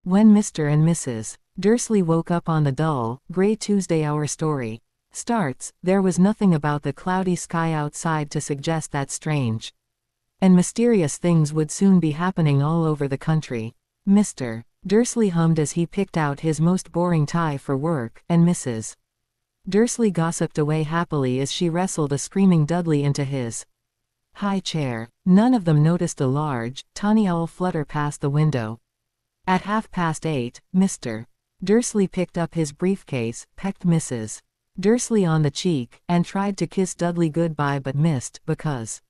When Mr. and Mrs. Dursley woke up on the dull, gray Tuesday our story starts, there was nothing about the cloudy sky outside to suggest that strange and mysterious things would soon be happening all over the country. Mr. Dursley hummed as he picked out his most boring tie for work, and Mrs. Dursley gossiped away happily as she wrestled a screaming Dudley into his high chair. None of them noticed a large, tawny owl flutter past the window. At 8:30, Mr. Dursley picked up his briefcase, pecked Mrs. Dursley on the cheek, and tried to kiss Dudley goodbye but missed, because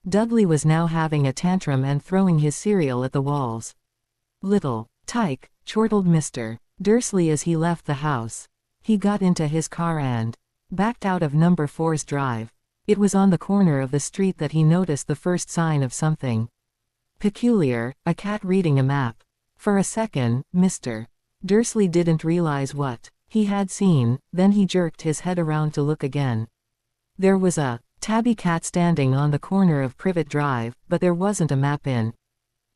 Dudley was now having a tantrum and throwing his cereal at the walls. "Little tyke," chortled Mr. Dursley as he left the house. He got into his car and backed out of number 4's drive. It was on the corner of the street that he noticed the first sign of something peculiar, a cat reading a map. For a second, Mr. Dursley didn't realize what he had seen, then he jerked his head around to look again. There was a tabby cat standing on the corner of Privet Drive, but there wasn't a map in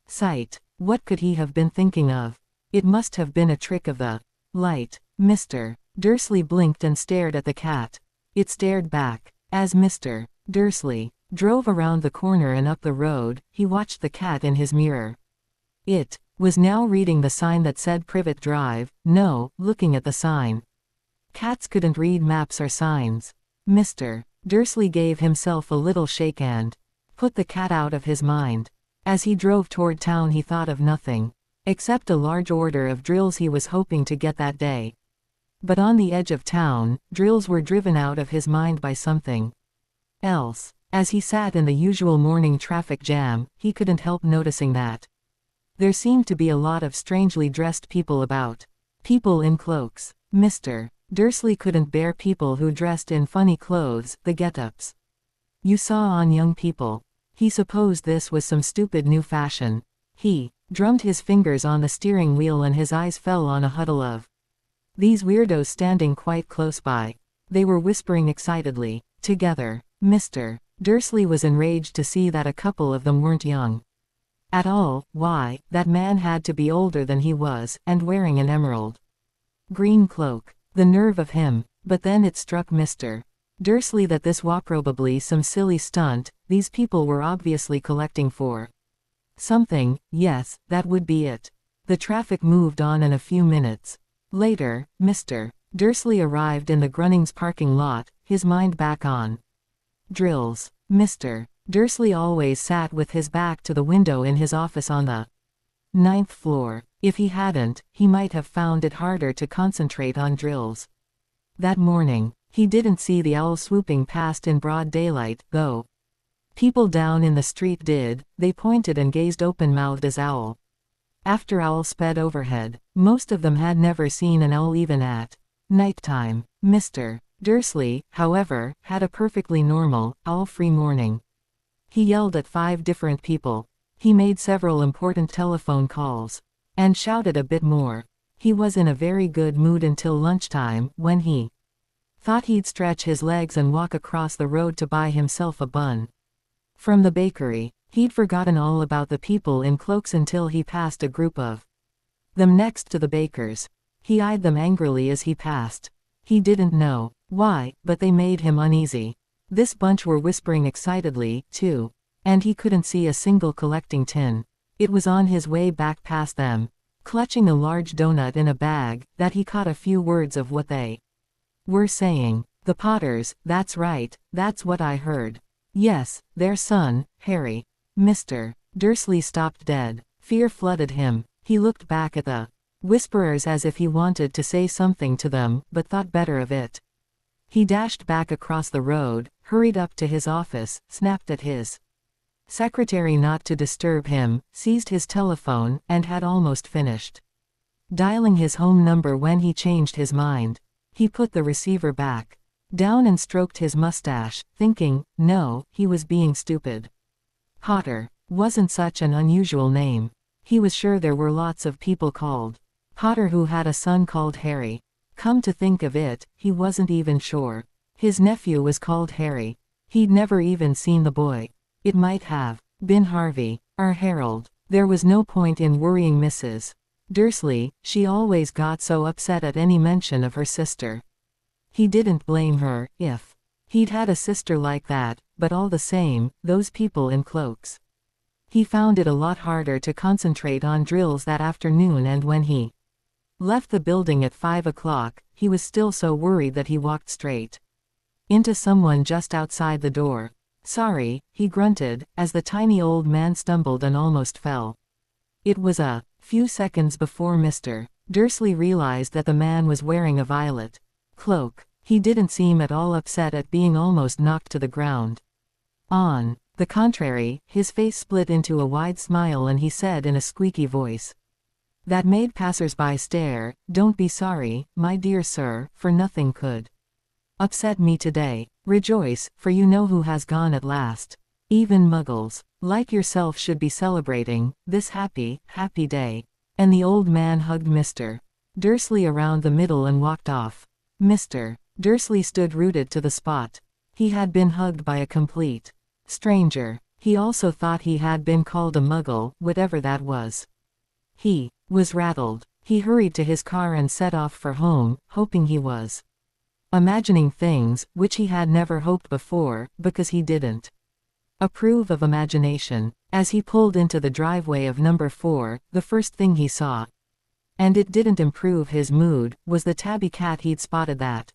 sight. What could he have been thinking of? It must have been a trick of the light. Mr. Dursley blinked and stared at the cat. It stared back. As Mr. Dursley drove around the corner and up the road, he watched the cat in his mirror. It was now reading the sign that said Privet Drive, no, looking at the sign. Cats couldn't read maps or signs. Mr. Dursley gave himself a little shake and put the cat out of his mind. As he drove toward town he thought of nothing except a large order of drills he was hoping to get that day. But on the edge of town, drills were driven out of his mind by something else. As he sat in the usual morning traffic jam, he couldn't help noticing that there seemed to be a lot of strangely dressed people about. People in cloaks. Mr. Dursley couldn't bear people who dressed in funny clothes, the get-ups you saw on young people. He supposed this was some stupid new fashion. He drummed his fingers on the steering wheel and his eyes fell on a huddle of these weirdos standing quite close by. They were whispering excitedly together. Mr. Dursley was enraged to see that a couple of them weren't young at all. Why, that man had to be older than he was, and wearing an emerald green cloak. The nerve of him. But then it struck Mr. Dursley that this was probably some silly stunt. These people were obviously collecting for something. Yes, that would be it. The traffic moved on and a few minutes later, Mr. Dursley arrived in the Grunnings parking lot, his mind back on drills. Mr. Dursley always sat with his back to the window in his office on the 9th floor. If he hadn't, he might have found it harder to concentrate on drills. That morning, he didn't see the owl swooping past in broad daylight, though people down in the street did. They pointed and gazed open-mouthed as owl after owl sped overhead. Most of them had never seen an owl even at nighttime. Mr. Dursley, however, had a perfectly normal, owl-free morning. He yelled at 5 different people. He made several important telephone calls and shouted a bit more. He was in a very good mood until lunchtime, when he thought he'd stretch his legs and walk across the road to buy himself a bun from the bakery. He'd forgotten all about the people in cloaks until he passed a group of them next to the baker's. He eyed them angrily as he passed. He didn't know why, but they made him uneasy. This bunch were whispering excitedly, too. And he couldn't see a single collecting tin. It was on his way back past them, clutching a large donut in a bag, that he caught a few words of what they were saying. The Potters, that's right, that's what I heard. Yes, their son, Harry. Mr. Dursley stopped dead. Fear flooded him. He looked back at the whisperers as if he wanted to say something to them, but thought better of it. He dashed back across the road, hurried up to his office, snapped at his secretary not to disturb him, seized his telephone, and had almost finished dialing his home number when he changed his mind. He put the receiver back down and stroked his mustache, thinking, no, he was being stupid. Potter wasn't such an unusual name. He was sure there were lots of people called Potter who had a son called Harry. Come to think of it, he wasn't even sure his nephew was called Harry. He'd never even seen the boy. It might have been Harvey or Harold. There was no point in worrying Mrs. Dursley, she always got so upset at any mention of her sister. He didn't blame her, if he'd had a sister like that, but all the same, those people in cloaks. He found it a lot harder to concentrate on drills that afternoon, and when he left the building at 5 o'clock, he was still so worried that he walked straight into someone just outside the door. "Sorry," he grunted, as the tiny old man stumbled and almost fell. It was a few seconds before Mr. Dursley realized that the man was wearing a violet cloak. He didn't seem at all upset at being almost knocked to the ground. On the contrary, his face split into a wide smile, and he said in a squeaky voice that made passers-by stare, "Don't be sorry, my dear sir, for nothing could upset me today. Rejoice, for you know who has gone at last. Even muggles, like yourself, should be celebrating this happy, happy day." And the old man hugged Mr. Dursley around the middle and walked off. Mr. Dursley stood rooted to the spot. He had been hugged by a complete stranger. He also thought he had been called a muggle, whatever that was. He was rattled. He hurried to his car and set off for home, hoping he was imagining things, which he had never hoped before, because he didn't approve of imagination. As he pulled into the driveway of number 4, the first thing he saw, and it didn't improve his mood, was the tabby cat he'd spotted that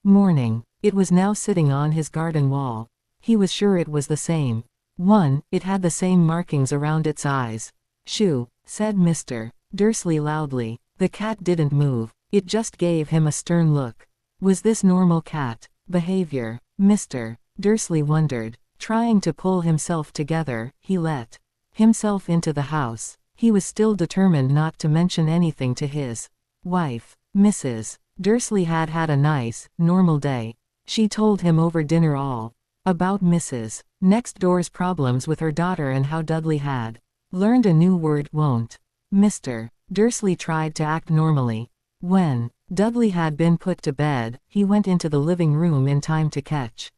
morning. It was now sitting on his garden wall. He was sure it was the same one. It had the same markings around its eyes. "Shoo," said Mr. Dursley loudly. The cat didn't move. It just gave him a stern look. Was this normal cat behavior? Mr. Dursley wondered. Trying to pull himself together, he let himself into the house. He was still determined not to mention anything to his wife. Mrs. Dursley had had a nice, normal day. She told him over dinner all about Mrs. Next Door's problems with her daughter and how Dudley had learned a new word, won't. Mr. Dursley tried to act normally. When Dudley had been put to bed, he went into the living room in time to catch